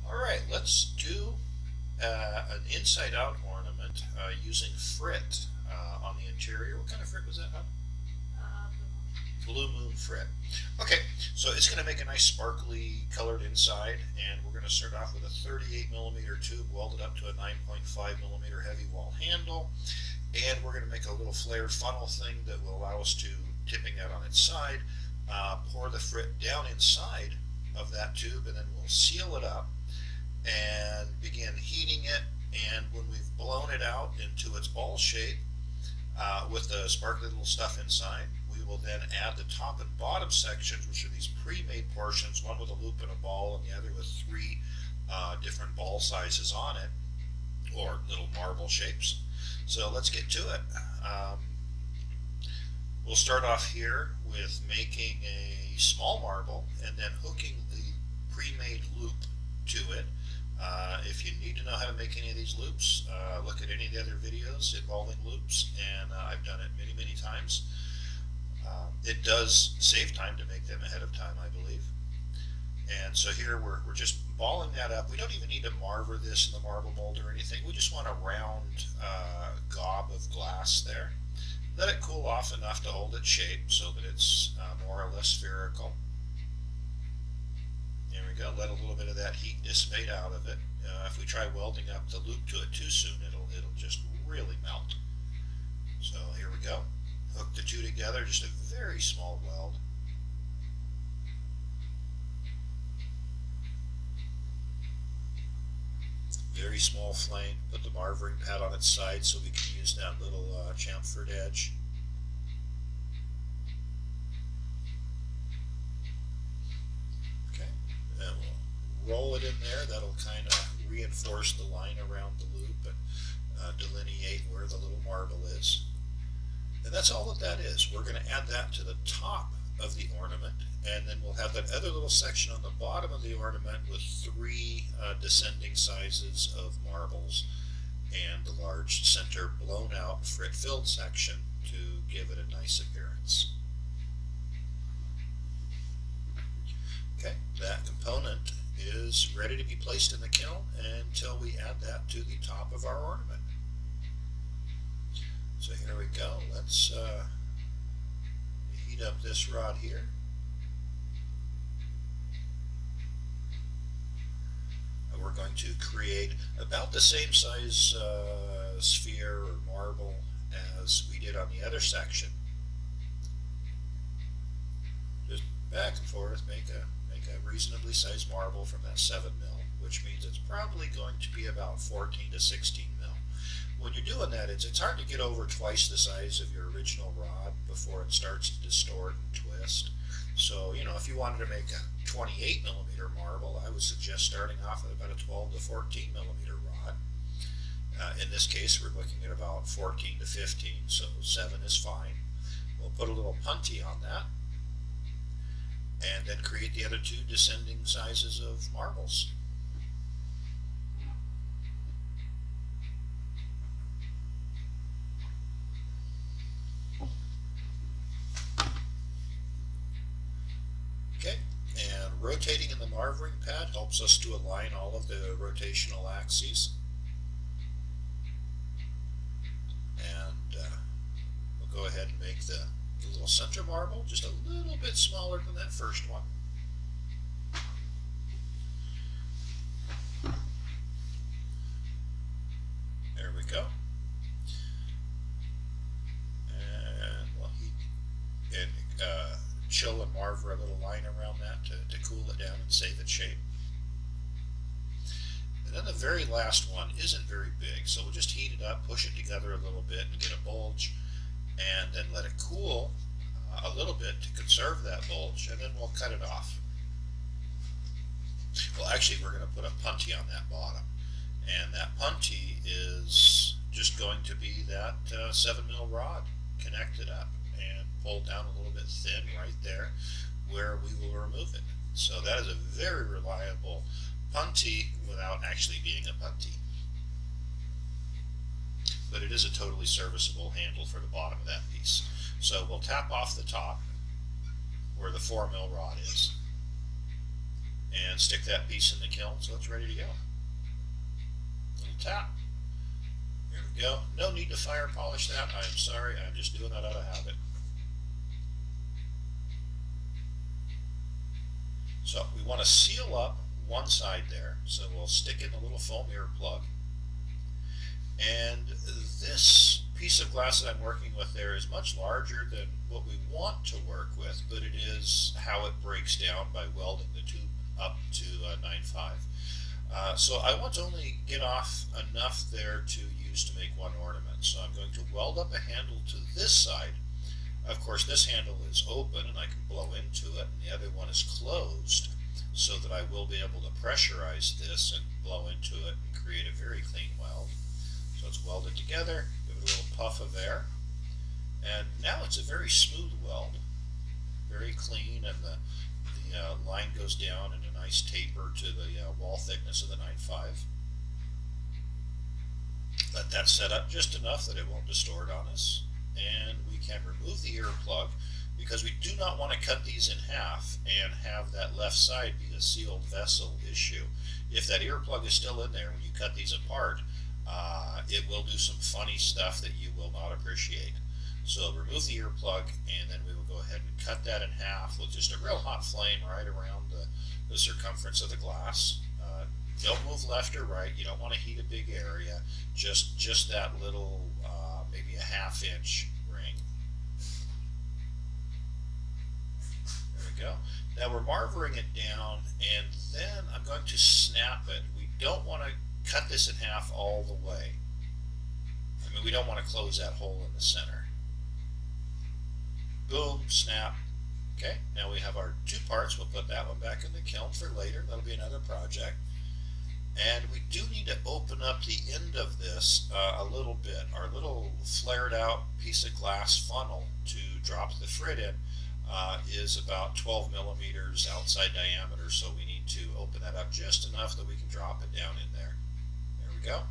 Alright, let's do an inside-out ornament using Frit on the interior. What kind of Frit was that, huh? Blue Moon Frit. Okay, so it's going to make a nice sparkly colored inside, and we're going to start off with a 38mm tube welded up to a 9.5mm heavy wall handle, and we're going to make a little flared funnel thing that will allow us to, tipping that on its side, pour the Frit down inside of that tube, and then we'll seal it up and begin heating it. And when we've blown it out into its ball shape with the sparkly little stuff inside, we will then add the top and bottom sections, which are these pre-made portions, one with a loop and a ball and the other with three different ball sizes on it, or little marble shapes. So let's get to it. We'll start off here with making a small marble and then hooking the pre-made loop to it. If you need to know how to make any of these loops, look at any of the other videos involving loops, and I've done it many times. It does save time to make them ahead of time, I believe. And so here we're just balling that up. We don't even need to marver this in the marble mold or anything. We just want a round gob of glass there. Let it cool off enough to hold its shape so that it's more or less spherical. There we go. Let a little bit of that heat dissipate out of it. If we try welding up the loop to it too soon, it'll just really melt. So here we go. Hook the two together, just a very small weld. Very small flame. Put the marvering pad on its side so we can use that little chamfered edge. Okay, and we'll roll it in there. That'll kind of reinforce the line around the loop and delineate where the little marble is. And that's all that is. We're going to add that to the top of the ornament, and then we'll have that other little section on the bottom of the ornament with three descending sizes of marbles and the large center blown out Frit filled section to give it a nice appearance. Okay, that component is ready to be placed in the kiln until we add that to the top of our ornament. So here we go. Let's heat up this rod here. And we're going to create about the same size sphere or marble as we did on the other section. Just back and forth, make a reasonably sized marble from that 7mm, which means it's probably going to be about 14 to 16mm. When you're doing that, it's hard to get over twice the size of your original rod before it starts to distort and twist. So, you know, if you wanted to make a 28mm marble, I would suggest starting off with about a 12 to 14mm rod. In this case, we're looking at about 14 to 15, so 7 is fine. We'll put a little punty on that, and then create the other two descending sizes of marbles. Okay, and rotating in the marvering pad helps us to align all of the rotational axes. And we'll go ahead and make the little center marble just a little bit smaller than that first one. There we go. And we'll heat and chill and marver a little line around that to cool it down and save its shape. And then the very last one isn't very big, so we'll just heat it up, push it together a little bit and get a bulge, and then let it cool a little bit to conserve that bulge, and then we'll cut it off. Well, actually, we're going to put a punty on that bottom, and that punty is just going to be that 7mm rod connected up and pulled down a little bit thin right there where we will remove it. So that is a very reliable punty without actually being a punty. But it is a totally serviceable handle for the bottom of that piece. So we'll tap off the top where the 4mm rod is. and stick that piece in the kiln so it's ready to go. Little tap. Here we go. No need to fire polish that. I'm sorry, I'm just doing that out of habit. So we want to seal up one side there, so we'll stick in the little foam ear plug. And this piece of glass that I'm working with there is much larger than what we want to work with, but it is how it breaks down by welding the tube up to 9.5. So I want to only get off enough there to use to make one ornament. So I'm going to weld up a handle to this side. Of course, this handle is open and I can blow into it, and the other one is closed, so that I will be able to pressurize this and blow into it and create a very clean weld. So it's welded together, give it a little puff of air, and now it's a very smooth weld, very clean, and the line goes down in a nice taper to the wall thickness of the 9.5. Let that set up just enough that it won't distort on us, and we can remove the ear plug, because we do not want to cut these in half and have that left side be a sealed vessel issue. If that ear plug is still in there when you cut these apart, it will do some funny stuff that you will not appreciate. So remove the ear plug, and then we will go ahead and cut that in half with just a real hot flame right around the circumference of the glass. Don't move left or right. You don't want to heat a big area. Just that little, maybe a ½ inch ring. There we go. Now we're marvering it down, and then I'm going to snap it. We don't want to cut this in half all the way. I mean, we don't want to close that hole in the center. Boom, snap. Okay, now we have our two parts. We'll put that one back in the kiln for later. That'll be another project. And we do need to open up the end of this a little bit. Our little flared out piece of glass funnel to drop the frit in is about 12 millimeters outside diameter, so we need to open that up just enough that we can drop it down in there. There we go.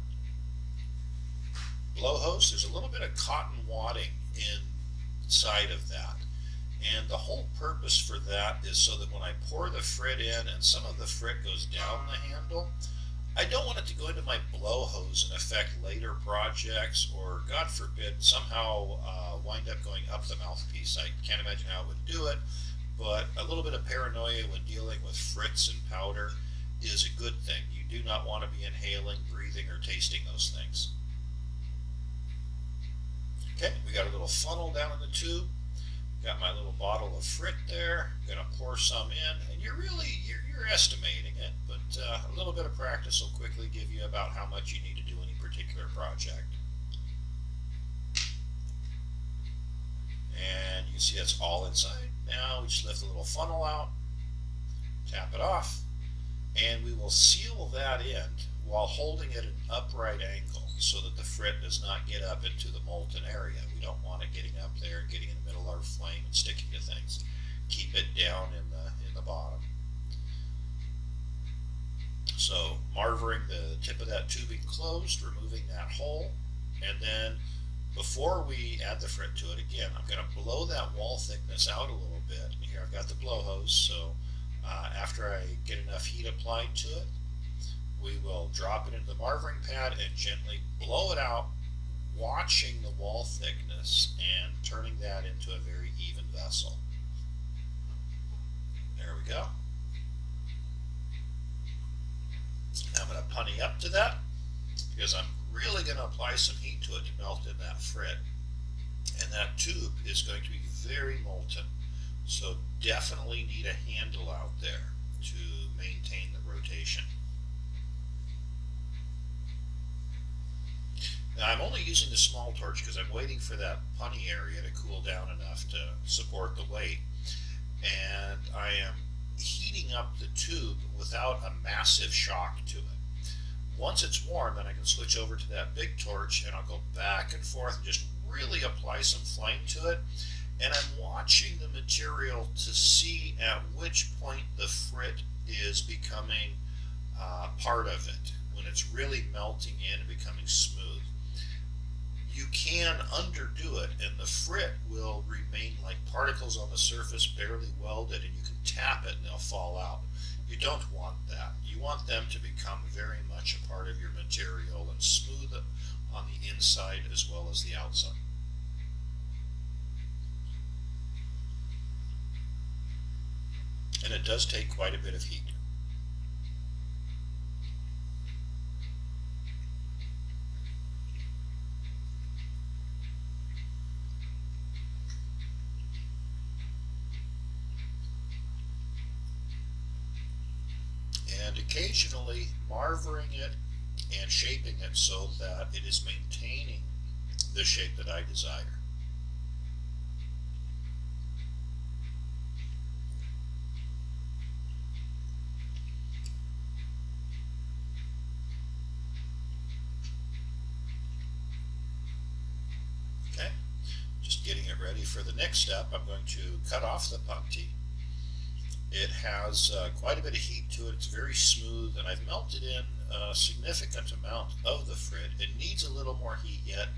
Blow hose, there's a little bit of cotton wadding inside of that. And the whole purpose for that is so that when I pour the frit in and some of the frit goes down the handle, I don't want it to go into my blow hose and affect later projects, or God forbid somehow wind up going up the mouthpiece. I can't imagine how it would do it, but a little bit of paranoia when dealing with frits and powder is a good thing. You do not want to be inhaling, breathing, or tasting those things. Okay, we got a little funnel down in the tube. Got my little bottle of frit there. Gonna pour some in, and you're estimating it, but a little bit of practice will quickly give you about how much you need to do any particular project. And you can see that's all inside. Now we just lift the little funnel out, tap it off, and we will seal that end while holding it at an upright angle so that the frit does not get up into the molten area. We don't want it getting up there and getting in the middle of our flame and sticking to things. Keep it down in the bottom. So marvering the tip of that tubing closed, removing that hole, and then before we add the frit to it, again, I'm going to blow that wall thickness out a little bit. And here I've got the blow hose, so after I get enough heat applied to it, we will drop it into the marvering pad and gently blow it out, watching the wall thickness and turning that into a very even vessel. There we go. Now I'm going to punny up to that because I'm really going to apply some heat to it to melt in that frit. And that tube is going to be very molten, so definitely need a handle out there to maintain the rotation. Now I'm only using the small torch because I'm waiting for that punny area to cool down enough to support the weight. And I am heating up the tube without a massive shock to it. Once it's warm, then I can switch over to that big torch and I'll go back and forth and just really apply some flame to it. And I'm watching the material to see at which point the frit is becoming part of it, when it's really melting in and becoming smooth. You can underdo it and the frit will remain like particles on the surface, barely welded, and you can tap it and they'll fall out. You don't want that. You want them to become very much a part of your material and smooth on the inside as well as the outside. And it does take quite a bit of heat. And occasionally marvering it and shaping it so that it is maintaining the shape that I desire. Okay, just getting it ready for the next step. I'm going to cut off the punctee. It has quite a bit of heat to it. It's very smooth, and I've melted in a significant amount of the frit. It needs a little more heat yet,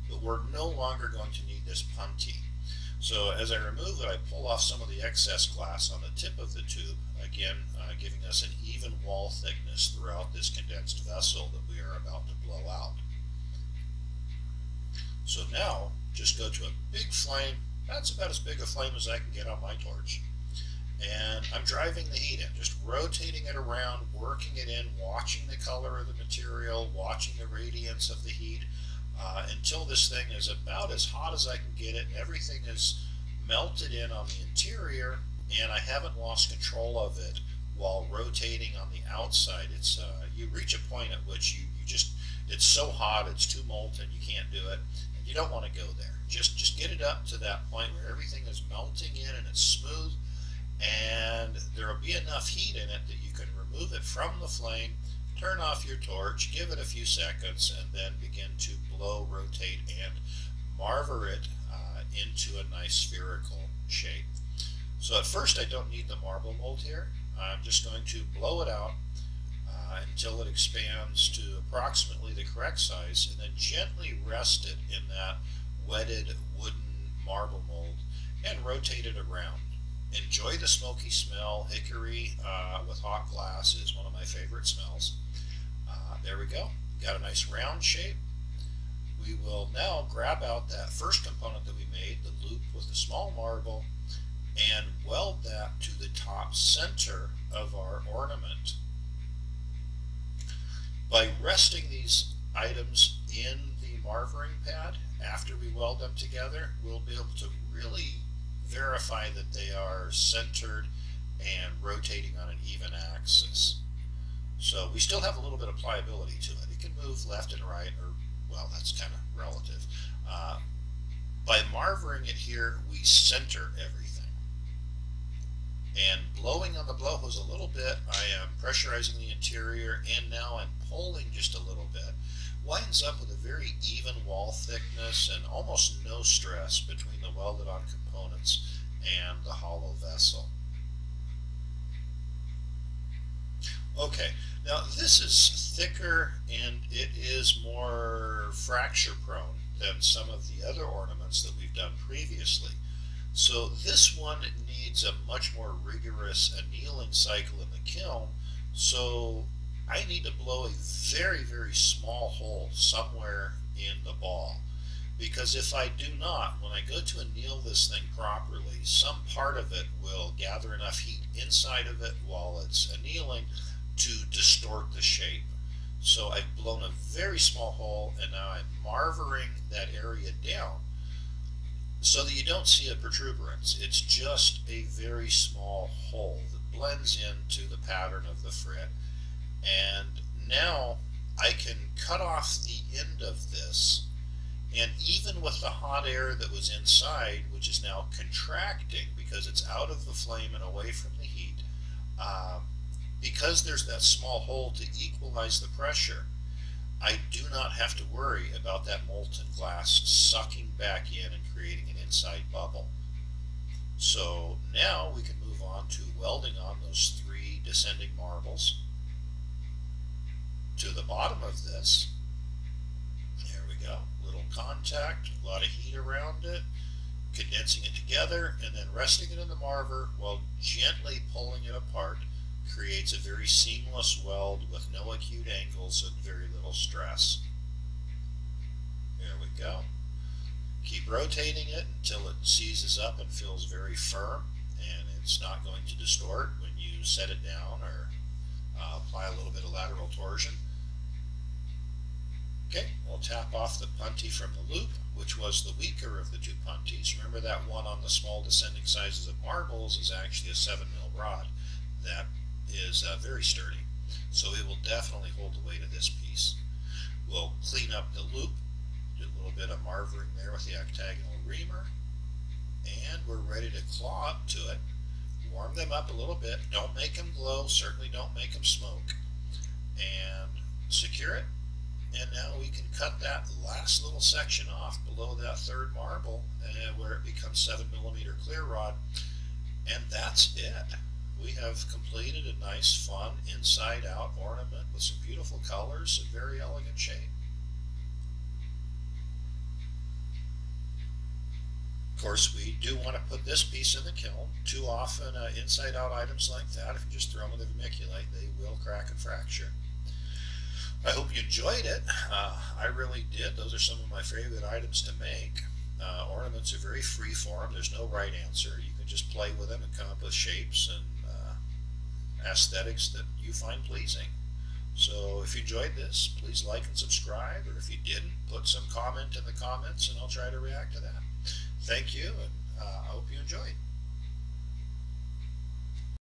but we're no longer going to need this punctee. So as I remove it, I pull off some of the excess glass on the tip of the tube, again giving us an even wall thickness throughout this condensed vessel that we are about to blow out. So now, just go to a big flame. That's about as big a flame as I can get on my torch. And I'm driving the heat in, just rotating it around, working it in, watching the color of the material, watching the radiance of the heat, until this thing is about as hot as I can get it. Everything is melted in on the interior, and I haven't lost control of it while rotating on the outside. It's you reach a point at which you just, it's so hot, it's too molten, you can't do it, and you don't want to go there. Just get it up to that point where everything is melting in and it's smooth, and there will be enough heat in it that you can remove it from the flame, turn off your torch, give it a few seconds, and then begin to blow, rotate, and marver it into a nice spherical shape. So at first I don't need the marble mold here. I'm just going to blow it out until it expands to approximately the correct size, and then gently rest it in that wetted wooden marble mold and rotate it around. Enjoy the smoky smell. Hickory with hot glass is one of my favorite smells. There we go. Got a nice round shape. We will now grab out that first component that we made, the loop with the small marble, and weld that to the top center of our ornament. By resting these items in the marvering pad after we weld them together, we'll be able to really verify that they are centered and rotating on an even axis. So we still have a little bit of pliability to it. It can move left and right, or, well, that's kind of relative. By marvering it here, we center everything. And blowing on the blow hose a little bit, I am pressurizing the interior, and now I'm pulling just a little bit. Winds up with a very even wall thickness and almost no stress between the welded on components and the hollow vessel. Okay, now this is thicker and it is more fracture prone than some of the other ornaments that we've done previously. So this one needs a much more rigorous annealing cycle in the kiln, so I need to blow a very, very small hole somewhere in the ball. Because if I do not, when I go to anneal this thing properly, some part of it will gather enough heat inside of it while it's annealing to distort the shape. So I've blown a very small hole, and now I'm marvering that area down so that you don't see a protuberance. It's just a very small hole that blends into the pattern of the frit. And now I can cut off the end of this, and even with the hot air that was inside, which is now contracting because it's out of the flame and away from the heat, because there's that small hole to equalize the pressure, I do not have to worry about that molten glass sucking back in and creating an inside bubble. So now we can move on to welding on those 3 descending marbles to the bottom of this. There we go. Little contact, a lot of heat around it, condensing it together, and then resting it in the marver while gently pulling it apart creates a very seamless weld with no acute angles and very little stress. There we go. Keep rotating it until it seizes up and feels very firm, and it's not going to distort when you set it down or apply a little bit of lateral torsion. Okay, we'll tap off the puntee from the loop, which was the weaker of the two puntees. Remember that one on the small descending sizes of marbles is actually a 7mm rod that is very sturdy, so it will definitely hold the weight of this piece. We'll clean up the loop, do a little bit of marvering there with the octagonal reamer, and we're ready to claw up to it. Warm them up a little bit, don't make them glow, certainly don't make them smoke, and secure it. And now we can cut that last little section off below that third marble where it becomes 7mm clear rod, and that's it. We have completed a nice, fun, inside-out ornament with some beautiful colors and very elegant shape. Of course, we do want to put this piece in the kiln. Too often, inside-out items like that, if you just throw them in the vermiculite, they will crack and fracture. I hope you enjoyed it. I really did. Those are some of my favorite items to make. Ornaments are very free form. There's no right answer. You can just play with them and come up with shapes and aesthetics that you find pleasing. So if you enjoyed this, please like and subscribe, or if you didn't, put some comment in the comments and I'll try to react to that. Thank you, and I hope you enjoyed.